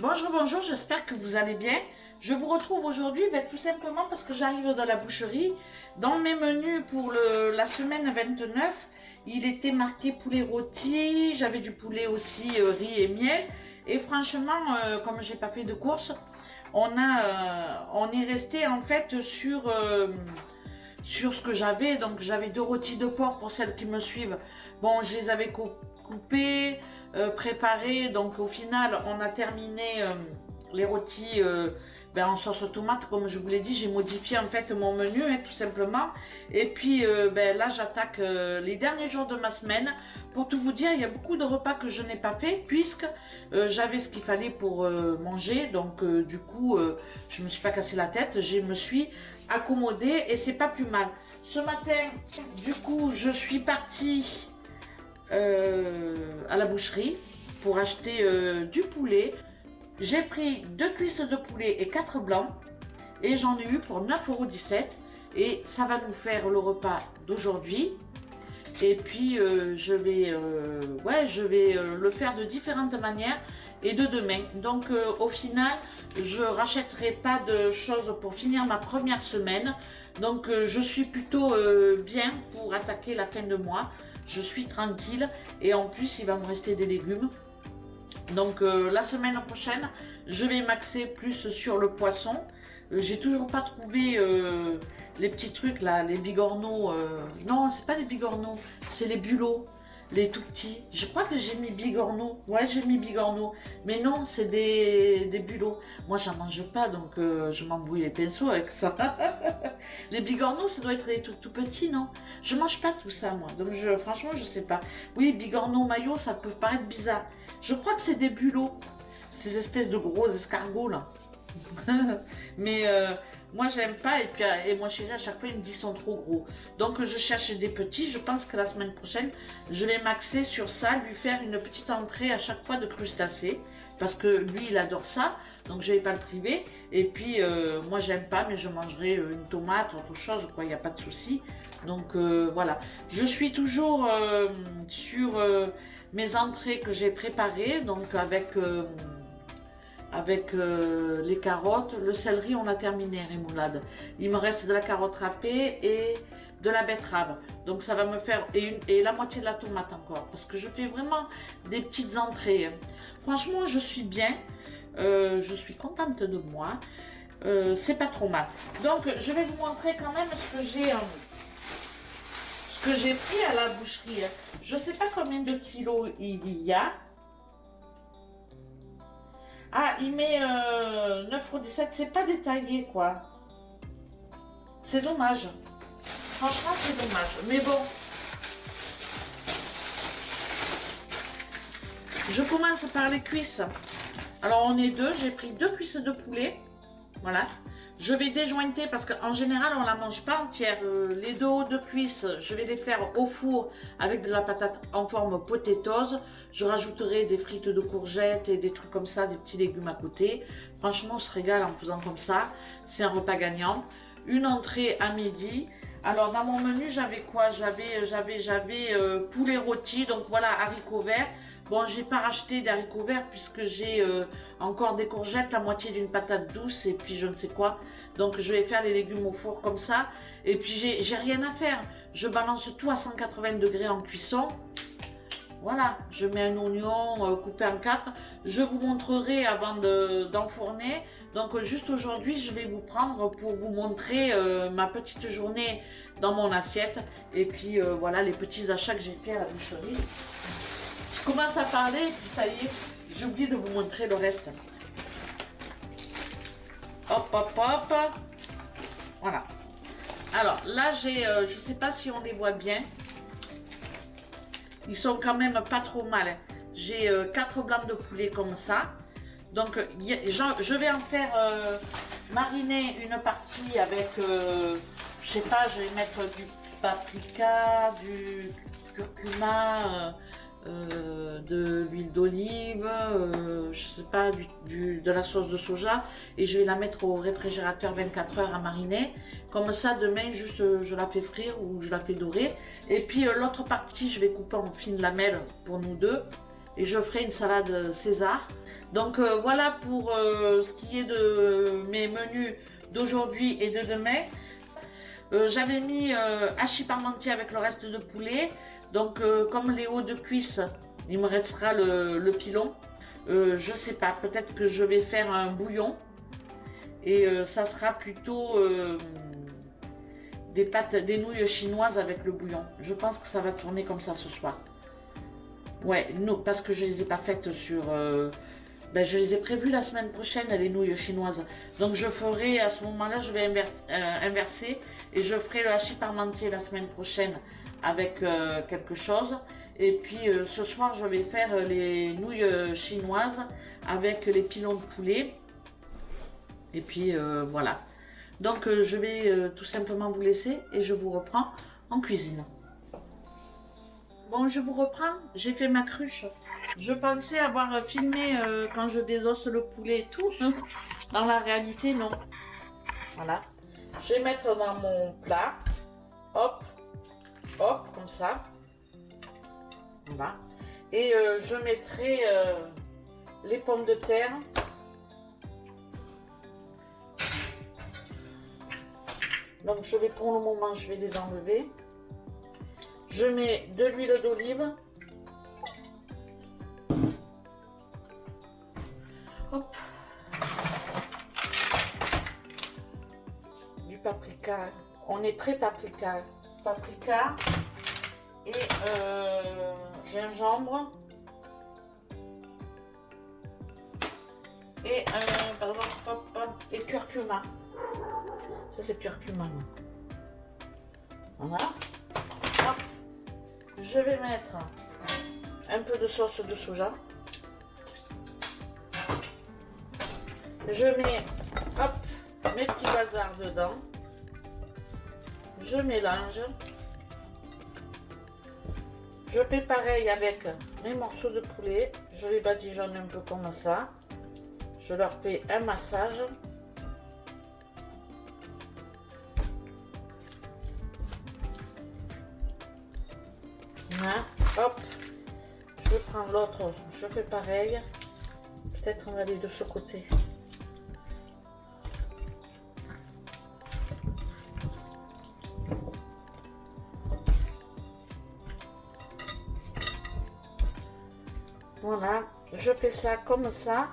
Bonjour, bonjour, j'espère que vous allez bien. Je vous retrouve aujourd'hui tout simplement parce que j'arrive dans la boucherie. Dans mes menus pour la semaine 29, il était marqué poulet rôti, j'avais du poulet aussi, riz et miel. Et franchement, comme j'ai pas fait de course, on est resté en fait sur ce que j'avais. Donc j'avais 2 rôtis de porc pour celles qui me suivent. Bon, je les avais coupés, préparés. Donc au final, on a terminé les rôtis en sauce tomate. Comme je vous l'ai dit, j'ai modifié en fait mon menu, tout simplement. Et puis là, j'attaque les derniers jours de ma semaine. Pour tout vous dire, il y a beaucoup de repas que je n'ai pas fait puisque j'avais ce qu'il fallait pour manger. Donc du coup, je me suis pas cassé la tête. Je me suis accommodée et c'est pas plus mal. Ce matin, du coup, je suis partie à la boucherie pour acheter du poulet. J'ai pris 2 cuisses de poulet et 4 blancs et j'en ai eu pour 9,17 € et ça va nous faire le repas d'aujourd'hui. Et puis je vais le faire de différentes manières et de demain. Donc au final, je rachèterai pas de choses pour finir ma première semaine. Donc je suis plutôt bien pour attaquer la fin de mois. Je suis tranquille et en plus il va me rester des légumes. Donc la semaine prochaine, je vais m'axer plus sur le poisson. J'ai toujours pas trouvé les petits trucs là, les bigorneaux. Non, c'est pas les bigorneaux, c'est les bulots, les tout petits. Je crois que j'ai mis bigorneaux. Ouais, j'ai mis bigorneaux. Mais non, c'est des bulots. Moi, j'en mange pas, donc je m'embrouille les pinceaux avec ça. Les bigorneaux, ça doit être les tout petits, non? Je mange pas tout ça, moi. Donc franchement, je sais pas. Oui, bigorneaux maillot, ça peut paraître bizarre. Je crois que c'est des bulots. Ces espèces de gros escargots là. Mais moi j'aime pas et mon chéri à chaque fois il me dit ils sont trop gros, donc je cherche des petits. Je pense que la semaine prochaine je vais m'axer sur ça, lui faire une petite entrée à chaque fois de crustacés parce que lui il adore ça, donc je vais pas le priver. Et puis moi j'aime pas, mais je mangerai une tomate, autre chose quoi, il n'y a pas de souci. Donc voilà, je suis toujours sur mes entrées que j'ai préparées, donc avec les carottes, le céleri on a terminé rémoulade. Il me reste de la carotte râpée et de la betterave. Donc ça va me faire et la moitié de la tomate encore parce que je fais vraiment des petites entrées. Franchement je suis bien, je suis contente de moi, c'est pas trop mal. Donc je vais vous montrer quand même ce que j'ai pris à la boucherie. Je sais pas combien de kilos il y a. Ah, il met 9,17 €, c'est pas détaillé quoi. C'est dommage. Franchement, c'est dommage. Mais bon. Je commence par les cuisses. Alors, on est 2. J'ai pris 2 cuisses de poulet. Voilà. Je vais déjointer parce qu'en général, on la mange pas entière. Les 2 hauts de cuisse, je vais les faire au four avec de la patate en forme potatoes. Je rajouterai des frites de courgettes et des trucs comme ça, des petits légumes à côté. Franchement, on se régale en faisant comme ça. C'est un repas gagnant. Une entrée à midi. Alors, dans mon menu, j'avais quoi? J'avais poulet rôti, donc voilà, haricots verts. Bon, j'ai pas racheté des haricots verts puisque j'ai encore des courgettes, la moitié d'une patate douce et puis je ne sais quoi. Donc je vais faire les légumes au four comme ça. Et puis j'ai rien à faire. Je balance tout à 180 degrés en cuisson. Voilà, je mets un oignon coupé en 4. Je vous montrerai avant d'enfourner. Donc juste aujourd'hui, je vais vous prendre pour vous montrer ma petite journée dans mon assiette. Et puis voilà les petits achats que j'ai fait à la boucherie. Je commence à parler et puis ça y est, j'ai oublié de vous montrer le reste. Hop, hop, hop. Voilà. Alors là, j'ai, je sais pas si on les voit bien. Ils sont quand même pas trop mal. J'ai 4 blancs de poulet comme ça. Donc je vais en faire mariner une partie avec, je sais pas, je vais mettre du paprika, du curcuma, de l'huile d'olive, je sais pas, de la sauce de soja, et je vais la mettre au réfrigérateur 24 heures à mariner. Comme ça, demain, juste je la fais frire ou je la fais dorer. Et puis l'autre partie, je vais couper en fines lamelles pour nous deux. Et je ferai une salade César. Donc voilà pour ce qui est de mes menus d'aujourd'hui et de demain. J'avais mis hachis parmentier avec le reste de poulet. Donc comme les hauts de cuisse, il me restera le pilon. Je sais pas, peut-être que je vais faire un bouillon. Et ça sera plutôt des nouilles chinoises avec le bouillon. Je pense que ça va tourner comme ça ce soir. Ouais, non, parce que je les ai pas faites sur... je les ai prévues la semaine prochaine, les nouilles chinoises. Donc je ferai, à ce moment-là, je vais inverser. Et je ferai le hachis parmentier la semaine prochaine avec quelque chose. Et puis ce soir, je vais faire les nouilles chinoises avec les pilons de poulet. Et puis voilà. Donc je vais tout simplement vous laisser et je vous reprends en cuisine. Bon, je vous reprends. J'ai fait ma cruche. Je pensais avoir filmé quand je désosse le poulet et tout. Dans la réalité, non. Voilà. Je vais mettre dans mon plat. Hop. Hop, comme ça. Voilà. Et je mettrai les pommes de terre. Donc je vais pour le moment, je vais les enlever. Je mets de l'huile d'olive. Hop. Du paprika. On est très paprika. Paprika et gingembre. Et pardon, hop, hop, et curcuma. Ça c'est curcuma. Voilà. Hop. Je vais mettre un peu de sauce de soja. Je mets hop, mes petits bazars dedans. Je mélange. Je fais pareil avec mes morceaux de poulet. Je les badigeonne un peu comme ça. Je leur fais un massage. Voilà. Hop, je prends l'autre, je fais pareil. Peut-être on va aller de ce côté. Voilà, je fais ça comme ça.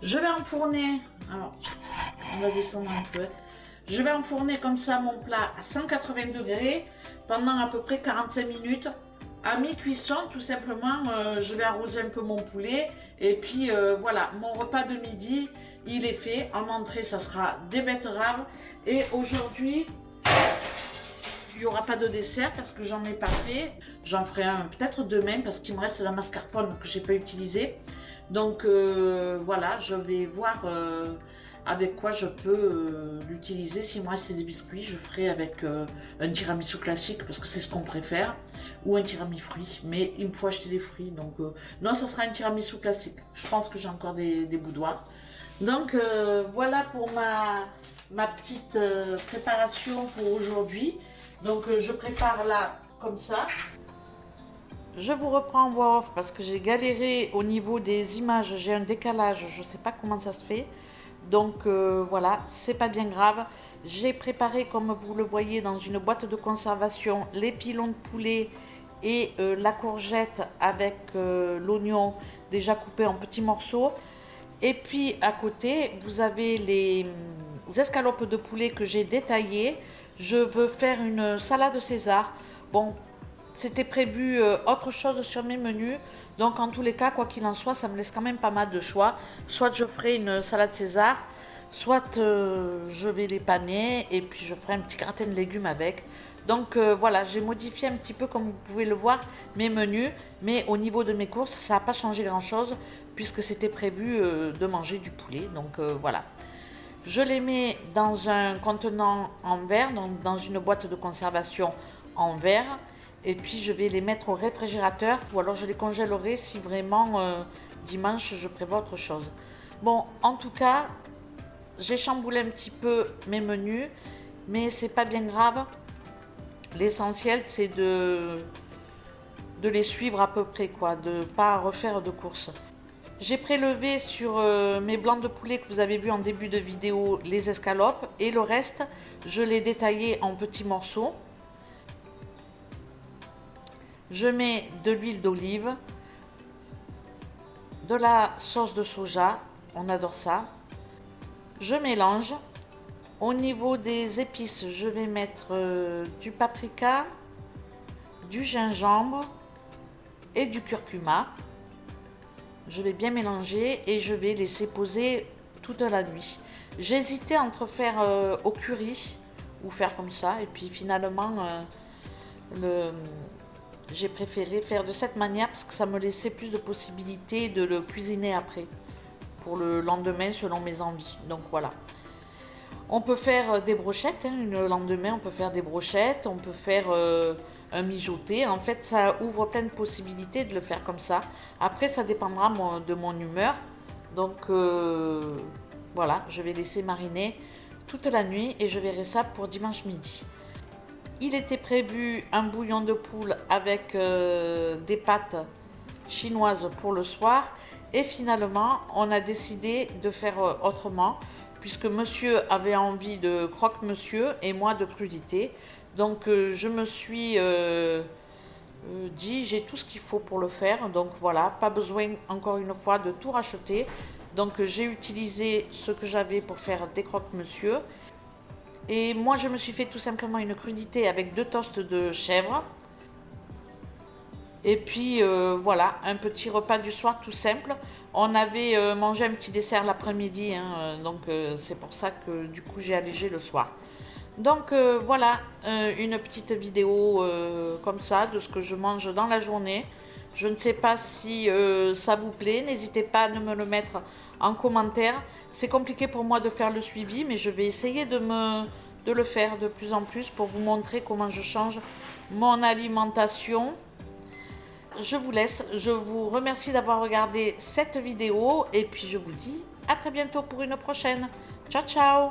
Je vais enfourner, alors on va descendre un peu. Je vais enfourner comme ça mon plat à 180 degrés pendant à peu près 45 minutes. À mi-cuisson, tout simplement, je vais arroser un peu mon poulet. Et puis voilà, mon repas de midi, il est fait. En entrée, ça sera des betteraves. Et aujourd'hui, il n'y aura pas de dessert parce que j'en ai pas fait. J'en ferai un peut-être demain parce qu'il me reste la mascarpone que j'ai pas utilisée. Donc voilà, je vais voir avec quoi je peux l'utiliser. S'il me reste des biscuits, je ferai avec un tiramisu classique parce que c'est ce qu'on préfère, ou un tiramisu fruits, mais il me faut acheter des fruits. Donc non, ça sera un tiramisu classique. Je pense que j'ai encore des boudoirs. Donc voilà pour ma petite préparation pour aujourd'hui. Donc je prépare là comme ça. Je vous reprends en voix off parce que j'ai galéré au niveau des images, j'ai un décalage, je ne sais pas comment ça se fait. Donc voilà, c'est pas bien grave. J'ai préparé, comme vous le voyez, dans une boîte de conservation, les pilons de poulet et la courgette avec l'oignon déjà coupé en petits morceaux. Et puis à côté, vous avez les escalopes de poulet que j'ai détaillées. Je veux faire une salade César. Bon, c'était prévu autre chose sur mes menus. Donc en tous les cas, quoi qu'il en soit, ça me laisse quand même pas mal de choix. Soit je ferai une salade César, soit je vais les paner et puis je ferai un petit gratin de légumes avec. Donc voilà, j'ai modifié un petit peu, comme vous pouvez le voir, mes menus. Mais au niveau de mes courses, ça n'a pas changé grand chose puisque c'était prévu de manger du poulet. Donc voilà. Je les mets dans un contenant en verre, donc dans une boîte de conservation en verre. Et puis je vais les mettre au réfrigérateur ou alors je les congèlerai si vraiment dimanche je prévois autre chose. Bon, en tout cas, j'ai chamboulé un petit peu mes menus, mais c'est pas bien grave. L'essentiel c'est de les suivre à peu près, quoi, de pas refaire de courses. J'ai prélevé sur mes blancs de poulet que vous avez vu en début de vidéo les escalopes et le reste, je l'ai détaillé en petits morceaux. Je mets de l'huile d'olive, de la sauce de soja, on adore ça. Je mélange. Au niveau des épices, je vais mettre du paprika, du gingembre et du curcuma. Je vais bien mélanger et je vais laisser poser toute la nuit. J'hésitais entre faire au curry ou faire comme ça et puis finalement j'ai préféré faire de cette manière parce que ça me laissait plus de possibilités de le cuisiner après pour le lendemain selon mes envies. Donc voilà. On peut faire des brochettes, hein, le lendemain on peut faire des brochettes, on peut faire un mijoté. En fait ça ouvre plein de possibilités de le faire comme ça. Après ça dépendra de mon humeur. Donc voilà, je vais laisser mariner toute la nuit et je verrai ça pour dimanche midi. Il était prévu un bouillon de poule avec des pâtes chinoises pour le soir. Et finalement, on a décidé de faire autrement, puisque monsieur avait envie de croque-monsieur et moi de crudité. Donc je me suis dit, j'ai tout ce qu'il faut pour le faire. Donc voilà, pas besoin encore une fois de tout racheter. Donc j'ai utilisé ce que j'avais pour faire des croque-monsieur. Et moi je me suis fait tout simplement une crudité avec 2 toasts de chèvre. Et puis voilà, un petit repas du soir tout simple. On avait mangé un petit dessert l'après-midi, hein, donc c'est pour ça que du coup j'ai allégé le soir. Donc voilà, une petite vidéo comme ça de ce que je mange dans la journée. Je ne sais pas si ça vous plaît, n'hésitez pas à me le mettre en commentaire. C'est compliqué pour moi de faire le suivi, mais je vais essayer de le faire de plus en plus pour vous montrer comment je change mon alimentation. Je vous laisse, je vous remercie d'avoir regardé cette vidéo et puis je vous dis à très bientôt pour une prochaine. Ciao ciao!